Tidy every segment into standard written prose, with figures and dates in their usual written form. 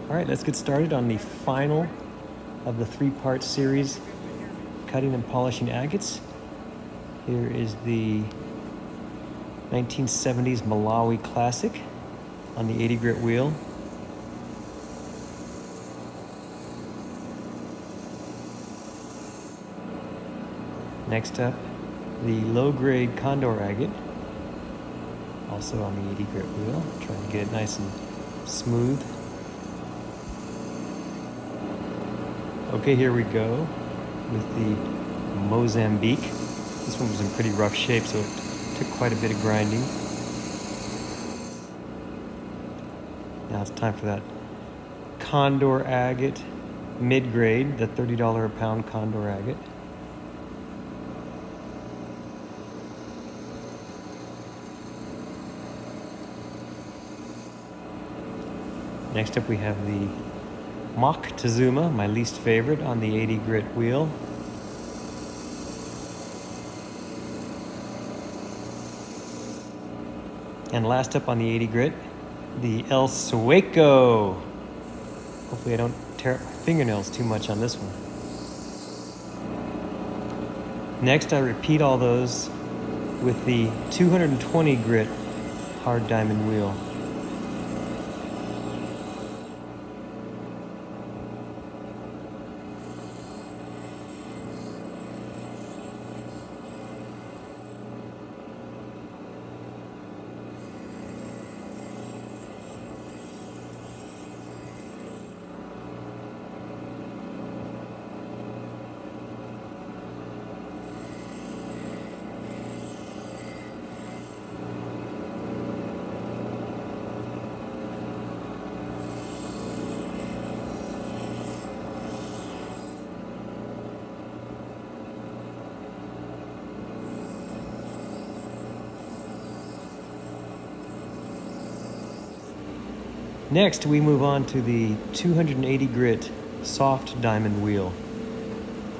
All right, let's get started on the final of the three-part series, cutting and polishing agates. Here is the 1970s Malawi Classic on the 80 grit wheel. Next up, the low-grade Condor agate, also on the 80 grit wheel, trying to get it nice and smooth. Okay, here we go with the Mozambique. This one was in pretty rough shape, so it took quite a bit of grinding. Now it's time for that Condor agate mid-grade, the $30 a pound Condor agate. Next up we have the Mock Tazuma, my least favorite, on the 80 grit wheel. And last up on the 80 grit, the El Sueco. Hopefully I don't tear up my fingernails too much on this one. Next I repeat all those with the 220 grit hard diamond wheel. Next, we move on to the 280 grit soft diamond wheel.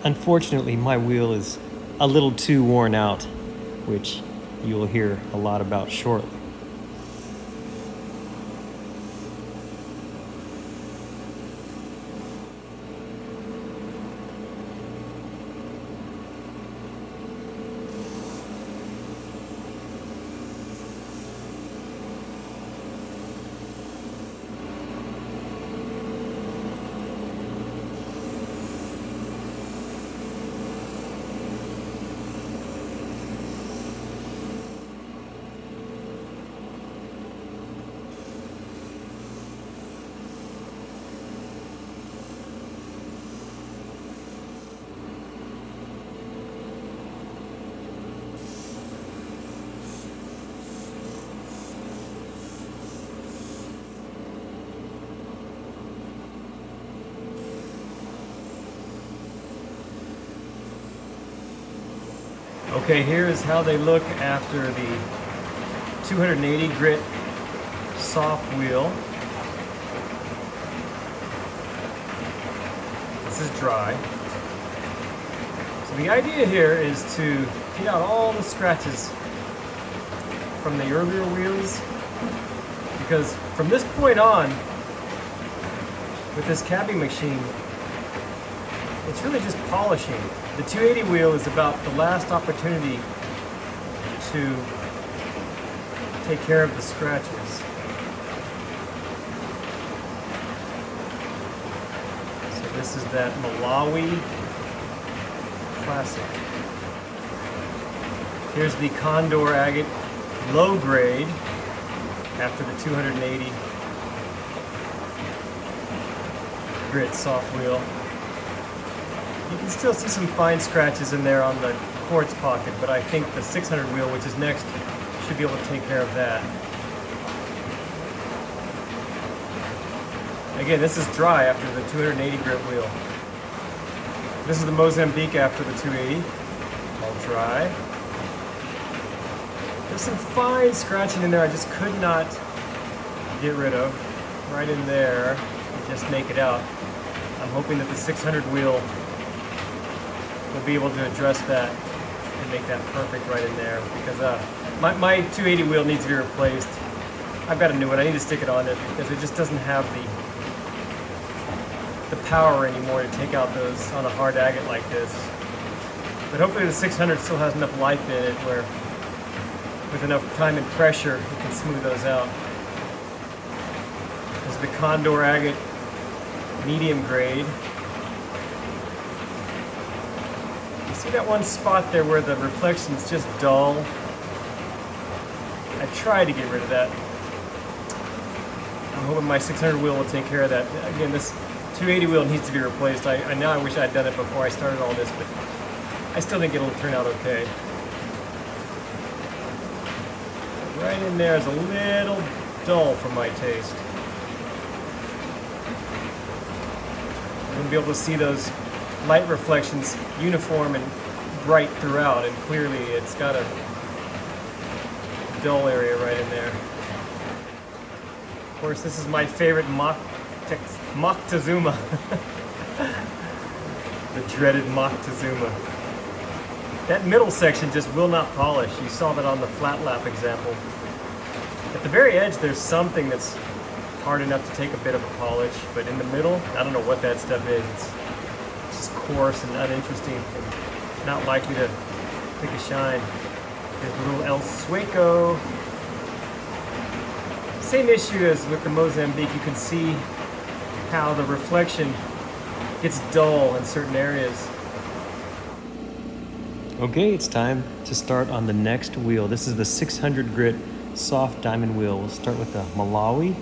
Unfortunately, my wheel is a little too worn out, which you'll hear a lot about shortly. Okay, here is how they look after the 280 grit soft wheel. This is dry. So the idea here is to get out all the scratches from the earlier wheels, because from this point on, with this cabbing machine, it's really just polishing. The 280 wheel is about the last opportunity to take care of the scratches. So this is that Malawi Classic. Here's the Condor agate low grade after the 280 grit soft wheel. You can still see some fine scratches in there on the quartz pocket, but I think the 600 wheel, which is next, should be able to take care of that. Again, this is dry after the 280 grit wheel. This is the Mozambique after the 280, all dry. There's some fine scratching in there I just could not get rid of. Right in there, just make it out. I'm hoping that the 600 wheel will be able to address that and make that perfect right in there, because my 280 wheel needs to be replaced. I've got a new one. I need to stick it on it because it just doesn't have the power anymore to take out those on a hard agate like this. But hopefully the 600 still has enough life in it where with enough time and pressure it can smooth those out. This is the Condor agate medium grade. You see that one spot there where the reflection is just dull? I tried to get rid of that. I'm hoping my 600 wheel will take care of that. Again, this 280 wheel needs to be replaced. I know I wish I'd done it before I started all this, but I still think it'll turn out okay. Right in there is a little dull for my taste. I'm going to be able to see those light reflections uniform and bright throughout, and clearly it's got a dull area right in there. Of course, this is my favorite Moctezuma. The dreaded Moctezuma. That middle section just will not polish. You saw that on the flat lap example. At the very edge, there's something that's hard enough to take a bit of a polish, but in the middle, I don't know what that stuff is. It's just coarse and uninteresting and not likely to take a shine. There's a little El Sueco. Same issue as with the Mozambique. You can see how the reflection gets dull in certain areas. Okay, it's time to start on the next wheel. This is the 600 grit soft diamond wheel. We'll start with the Malawi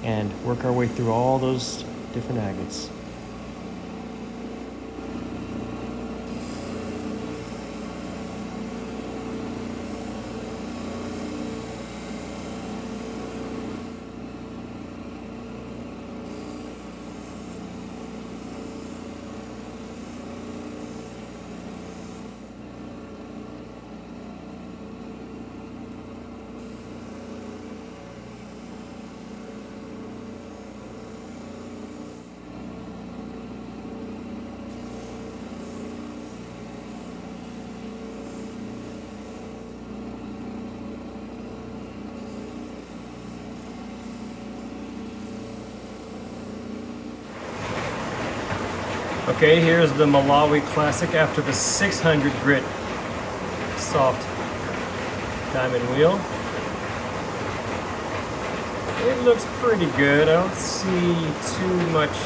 and work our way through all those different agates. Okay, here's the Malawi Classic after the 600 grit soft diamond wheel. It looks pretty good. I don't see too much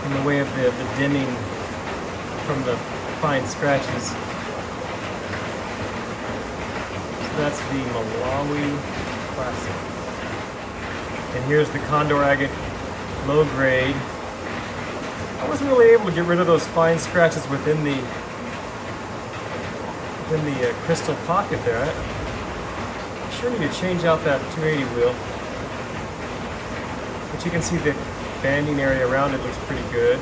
in the way of the dimming from the fine scratches. So that's the Malawi Classic. And here's the Condor agate low grade. I wasn't really able to get rid of those fine scratches within the crystal pocket there. I sure need to change out that 280 wheel. But you can see the banding area around it looks pretty good.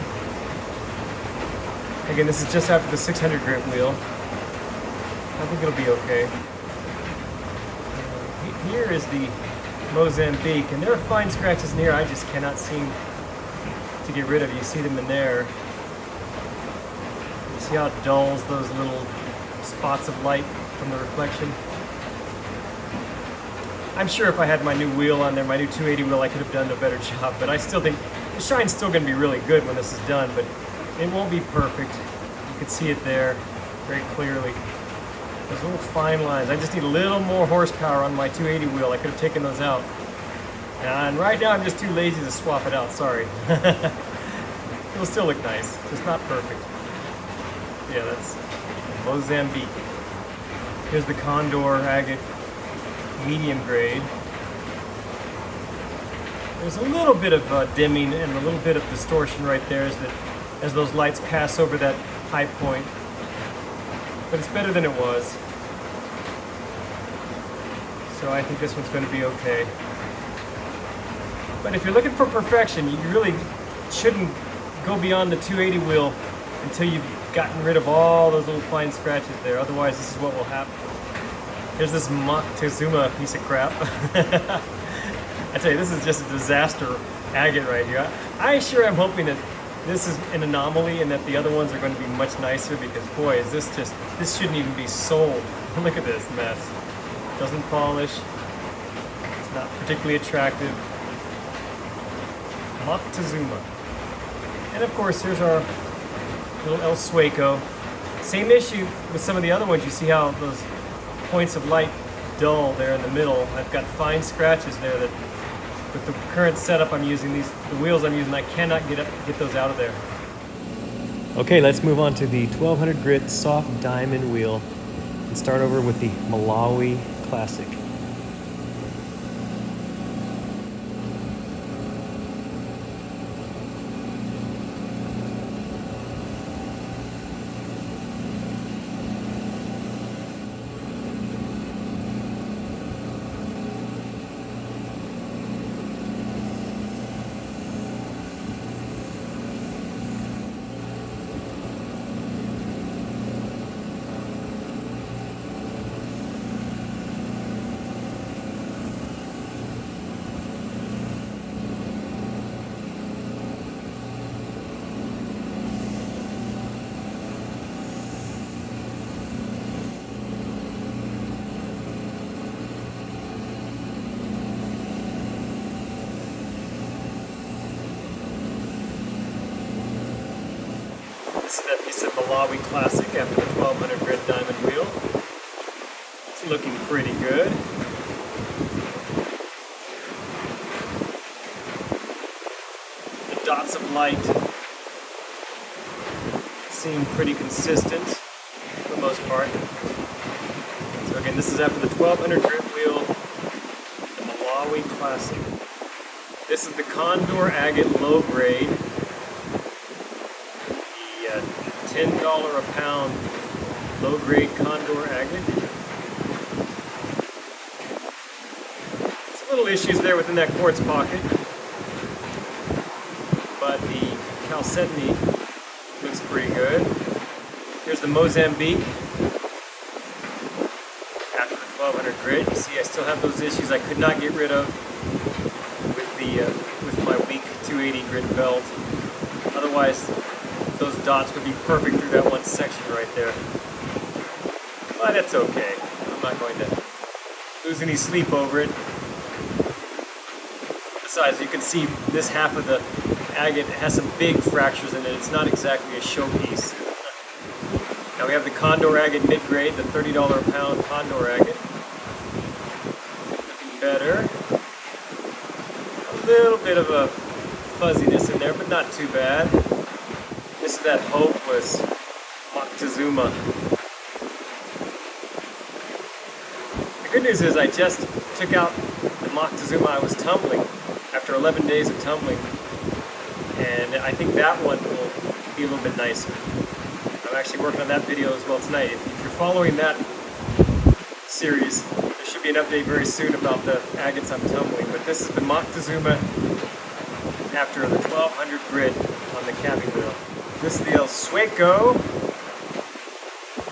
Again, this is just after the 600 grit wheel. I think it'll be okay. Here is the Mozambique, and there are fine scratches in here I just cannot seem to get rid of. You see them in there. You see how it dulls those little spots of light from the reflection. I'm sure if I had my new wheel on there, my new 280 wheel, I could have done a better job, but I still think the shine's still going to be really good when this is done, but it won't be perfect. You can see it there very clearly. Those little fine lines. I just need a little more horsepower on my 280 wheel. I could have taken those out. And right now I'm just too lazy to swap it out, sorry. It'll still look nice, just not perfect. Yeah, that's Mozambique. Here's the Condor agate medium grade. There's a little bit of dimming and a little bit of distortion right there as those lights pass over that high point. But it's better than it was. So I think this one's going to be okay. But if you're looking for perfection, you really shouldn't go beyond the 280 wheel until you've gotten rid of all those little fine scratches there. Otherwise, this is what will happen. Here's this Moctezuma piece of crap. I tell you, this is just a disaster agate right here. I sure am hoping that this is an anomaly and that the other ones are going to be much nicer, because boy, is this shouldn't even be sold. Look at this mess. Doesn't polish. It's not particularly attractive. Moctezuma. And of course, here's our little El Sueco. Same issue with some of the other ones. You see how those points of light dull there in the middle. I've got fine scratches there that with the current setup I'm using, the wheels I'm using, I cannot get those out of there. Okay, let's move on to the 1200 grit soft diamond wheel and start over with the Malawi Classic. This is that piece of Malawi Classic after the 1200 grit diamond wheel. It's looking pretty good. The dots of light seem pretty consistent for the most part. So again, this is after the 1200 grit wheel, the Malawi Classic. This is the Condor Agate low grade. $10 a pound low-grade Condor Agate. Some little issues there within that quartz pocket, but the chalcedony looks pretty good. Here's the Mozambique after the 1200 grit. You see I still have those issues I could not get rid of with my weak 280 grit belt. Otherwise, those dots would be perfect through that one section right there. But it's okay. I'm not going to lose any sleep over it. Besides, you can see this half of the agate has some big fractures in it. It's not exactly a showpiece. Now we have the Condor Agate mid-grade, the $30 a pound Condor Agate. Looking better. A little bit of a fuzziness in there, but not too bad. This is that hopeless Moctezuma. The good news is I just took out the Moctezuma I was tumbling after 11 days of tumbling, and I think that one will be a little bit nicer. I'm actually working on that video as well tonight. If you're following that series, there should be an update very soon about the agates I'm tumbling, but this is the Moctezuma after the 1200 grit on the cabby wheel. This is the El Sueco.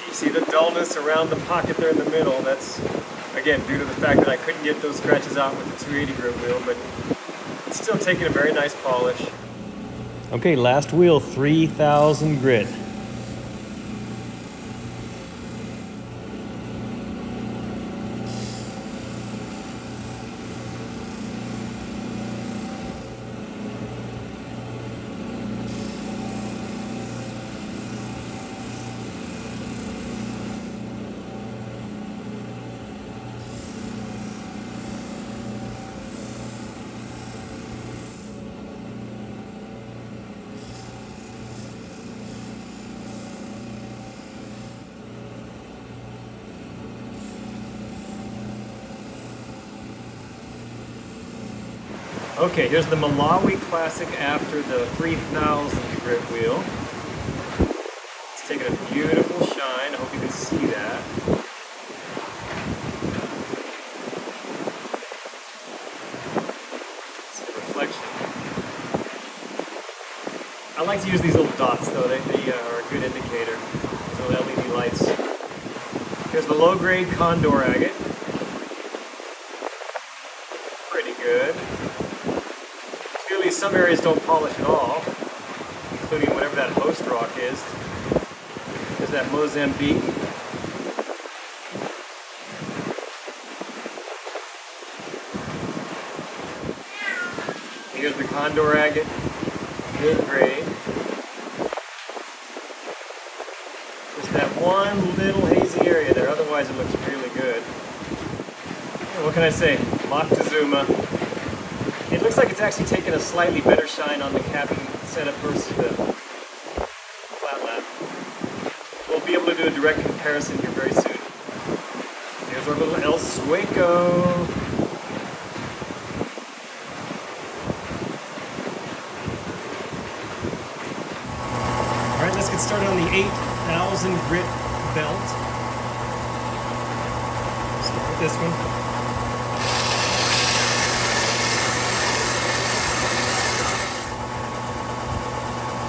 You see the dullness around the pocket there in the middle. That's, again, due to the fact that I couldn't get those scratches out with the 280 grit wheel, but it's still taking a very nice polish. Okay, last wheel, 3000 grit. Okay, here's the Malawi Classic after the 3000 grit wheel. It's taking a beautiful shine. I hope you can see that. It's the reflection. I like to use these little dots though. They are a good indicator. These little LED lights. Here's the low-grade Condor Agate. Pretty good. Clearly some areas don't polish at all, including whatever that host rock is. There's that Mozambique. Here's the condor agate, mid-grade. Just that one little hazy area there, otherwise it looks really good. And what can I say? Moctezuma. It looks like it's actually taken a slightly better shine on the cabin setup versus the flat lap. We'll be able to do a direct comparison here very soon. Here's our little El Sueco. Alright, let's get started on the 8,000 grit belt. Start with this one.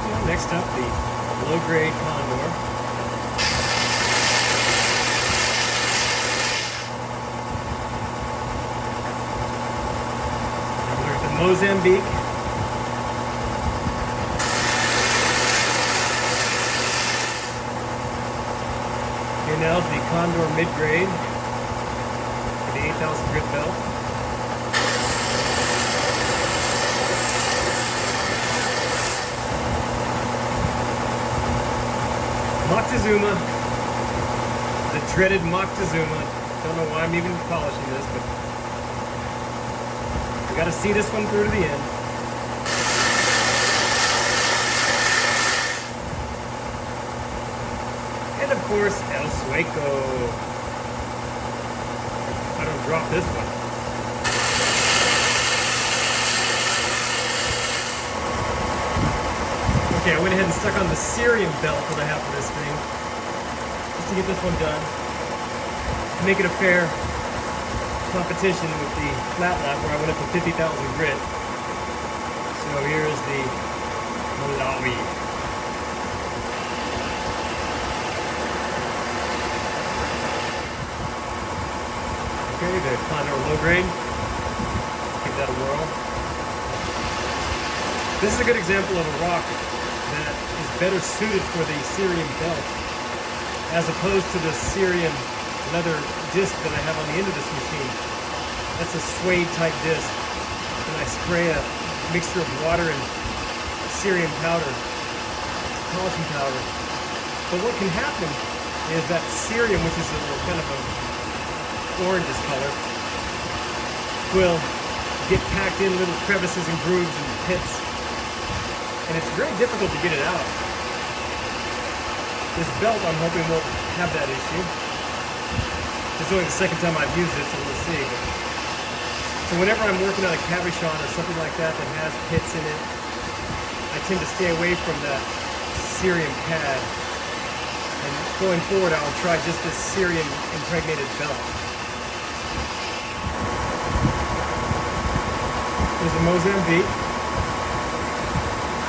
And next up, the low-grade condor. Mozambique. Here now is the Condor mid-grade for the 8,000 grit belt. Moctezuma, the dreaded Moctezuma. Don't know why I'm even polishing this, but we got to see this one through to the end. And of course, El Sueco. I don't drop this one. Okay, I went ahead and stuck on the cerium belt that I have for this thing, just to get this one done. To make it a fair competition with the flat lap where I went up to 50,000 grit. So here's the Malawi. Okay, the Condor low grade. Give that a whirl. This is a good example of a rock that is better suited for the cerium belt as opposed to the cerium leather disc that I have on the end of this machine. That's a suede type disc, and I spray a mixture of water and cerium powder, polishing powder. But what can happen is that cerium, which is a kind of a orangish color, will get packed in little crevices and grooves and pits, and it's very difficult to get it out. This belt, I'm hoping, won't have that issue. It's only the second time I've used it, so we'll see. So whenever I'm working on a cabochon or something like that that has pits in it, I tend to stay away from that cerium pad. And going forward, I'll try just this cerium impregnated belt. There's a Mozambique.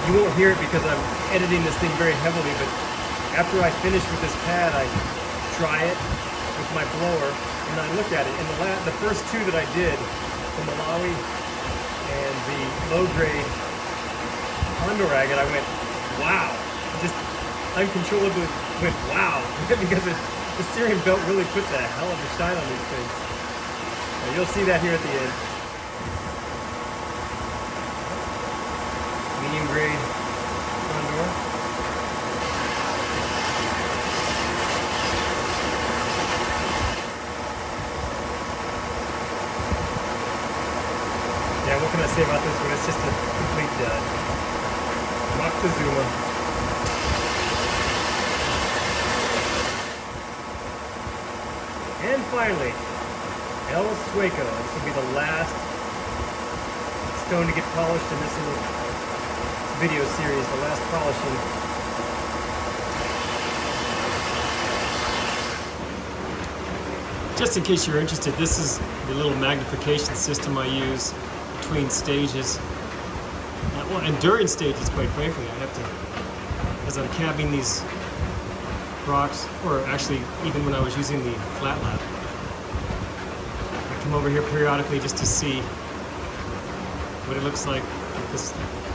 You won't hear it because I'm editing this thing very heavily, but after I finish with this pad, I try it with my blower, and I look at it. And the first two that I did, the Malawi and the low-grade Condor agate, I went, wow. Just uncontrollably went, wow. Because the cerium belt really puts a hell of a shine on these things. And you'll see that here at the end. Medium grade Condor. Yeah, what can I say about this one? It's just a complete dud. Moctezuma. And finally, El Sueco. This will be the last stone to get polished in this little video series, the last polishing. Just in case you're interested, this is the little magnification system I use between stages. Well, and during stages, quite frankly, I have to, as I'm cabbing these rocks, or actually even when I was using the flat lap, I come over here periodically just to see what it looks like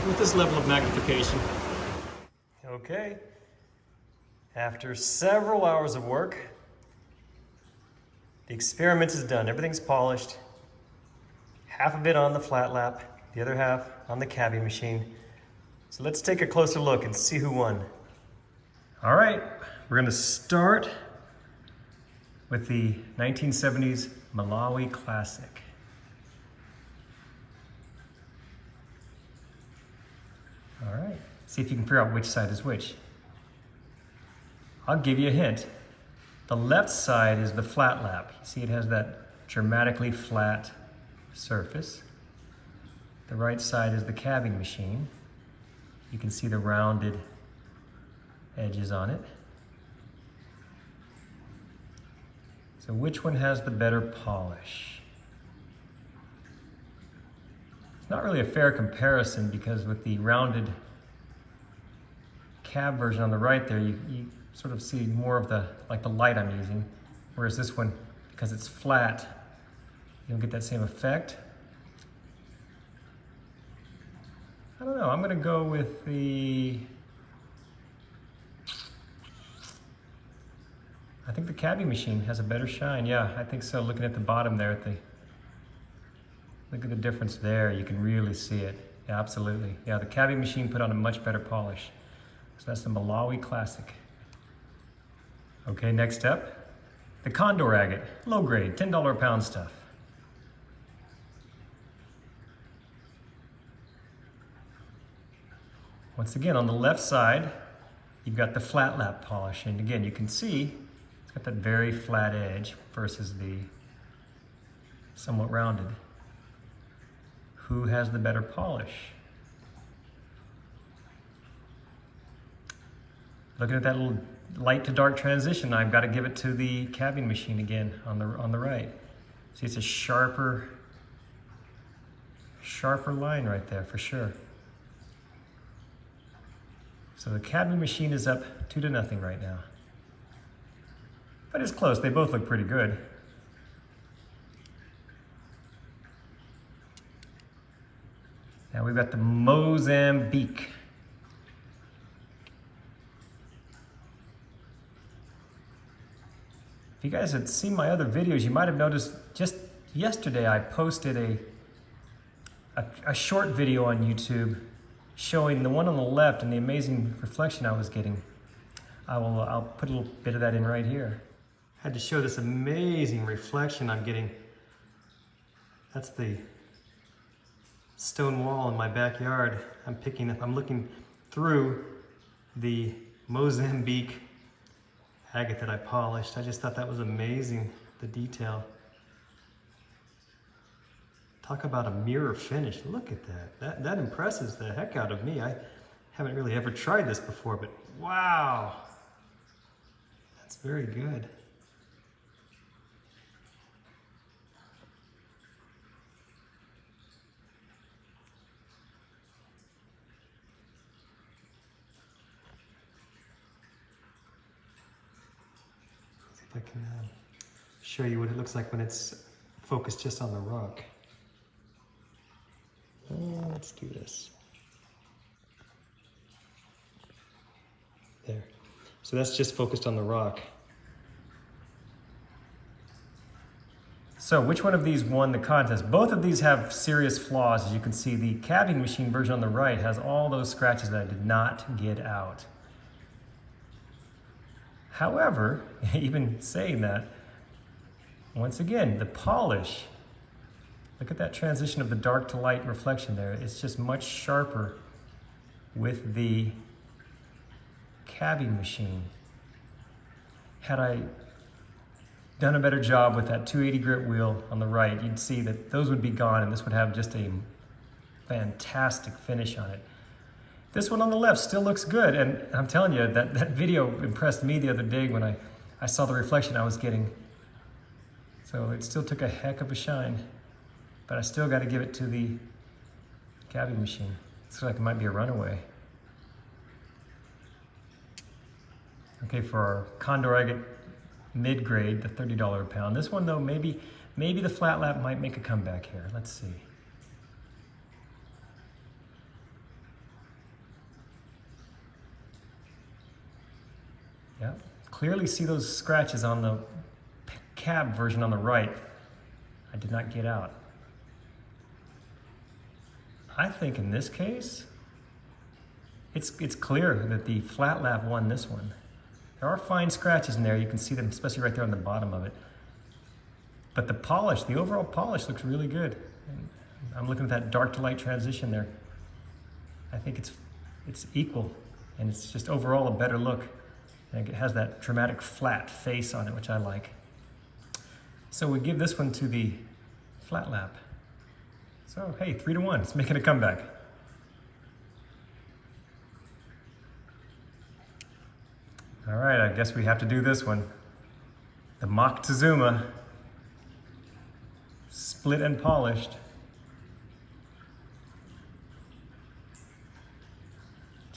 with this level of magnification. Okay, after several hours of work, the experiment is done. Everything's polished. Half of it on the flat lap, the other half on the cabbing machine. So let's take a closer look and see who won. All right, we're gonna start with the 1970s Malawi Classic. All right, see if you can figure out which side is which. I'll give you a hint. The left side is the flat lap. You see it has that dramatically flat surface. The right side is the cabbing machine. You can see the rounded edges on it. So which one has the better polish? It's not really a fair comparison because with the rounded cab version on the right there, you sort of see more of the light I'm using, whereas this one, because it's flat, you don't get that same effect. I don't know, I'm gonna go with I think the cabbing machine has a better shine. Yeah, I think so. Looking at the bottom there, look at the difference there. You can really see it. Yeah, absolutely. Yeah, the cabbing machine put on a much better polish. So that's the Malawi Classic. Okay, next up, the Condor Agate, low grade, $10 a pound stuff. Once again, on the left side, you've got the flat lap polish. And again, you can see it's got that very flat edge versus the somewhat rounded. Who has the better polish? Looking at that little light to dark transition, I've got to give it to the cabbing machine again on the right. See, it's a sharper line right there for sure. So the cabbing machine is up 2-0 right now. But it's close, they both look pretty good. Now we've got the Mozambique. If you guys had seen my other videos, you might have noticed just yesterday I posted a short video on YouTube showing the one on the left and the amazing reflection I was getting. I'll put a little bit of that in right here. Had to show this amazing reflection I'm getting. That's the stone wall in my backyard. I'm looking through the Mozambique agate that I polished. I just thought that was amazing, the detail. Talk about a mirror finish. Look at that. That impresses the heck out of me. I haven't really ever tried this before, but wow. That's very good. See if I can show you what it looks like when it's focused just on the rock. Let's do this. There. So that's just focused on the rock. So which one of these won the contest? Both of these have serious flaws. As you can see, the cabbing machine version on the right has all those scratches that I did not get out. However, even saying that, once again, the polish, look at that transition of the dark to light reflection there. It's just much sharper with the cabbing machine. Had I done a better job with that 280 grit wheel on the right, you'd see that those would be gone and this would have just a fantastic finish on it. This one on the left still looks good, and I'm telling you, that video impressed me the other day when I saw the reflection I was getting. So it still took a heck of a shine, but I still got to give it to the cabbing machine. Looks like it might be a runaway. Okay, for our Condor Agate mid-grade, the $30 a pound. This one though, maybe the flat lap might make a comeback here. Let's see. Yeah, clearly see those scratches on the cab version on the right. I did not get out. I think in this case, it's clear that the flat lap won this one. There are fine scratches in there. You can see them, especially right there on the bottom of it. But the polish, the overall polish looks really good. And I'm looking at that dark to light transition there. I think it's equal, and it's just overall a better look. And it has that dramatic flat face on it, which I like. So we give this one to the flat lap. So hey, 3-1, it's making a comeback. All right, I guess we have to do this one. The Mock Tazuma, split and polished.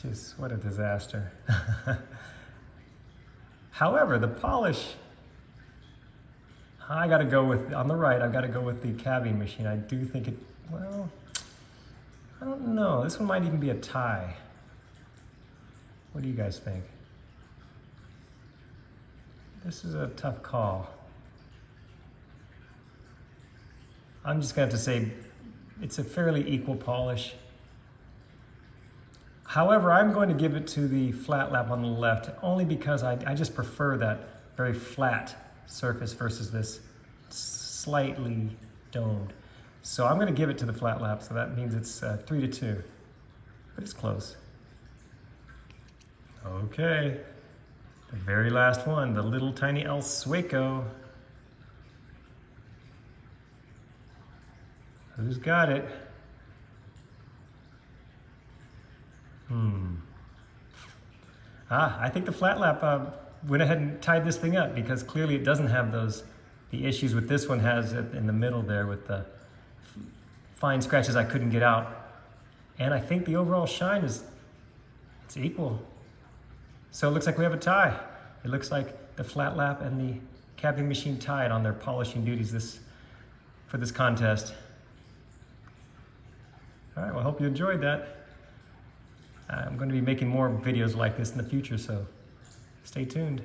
Just what a disaster. However, the polish, I gotta go with, on the right, I've gotta go with the cabbing machine. I do think it, well, I don't know. This one might even be a tie. What do you guys think? This is a tough call. I'm just going to have to say it's a fairly equal polish. However, I'm going to give it to the flat lap on the left only because I just prefer that very flat surface versus this slightly domed. So I'm going to give it to the flat lap, so that means it's 3-2, but it's close. Okay. The very last one, the little tiny El Sueco. Who's got it? I think the flat lap went ahead and tied this thing up because clearly it doesn't have the issues with this one has in the middle there with the fine scratches I couldn't get out. And I think the overall shine it's equal. So it looks like we have a tie. It looks like the flat lap and the cabbing machine tied on their polishing duties for this contest. All right, well, I hope you enjoyed that. I'm going to be making more videos like this in the future, so stay tuned.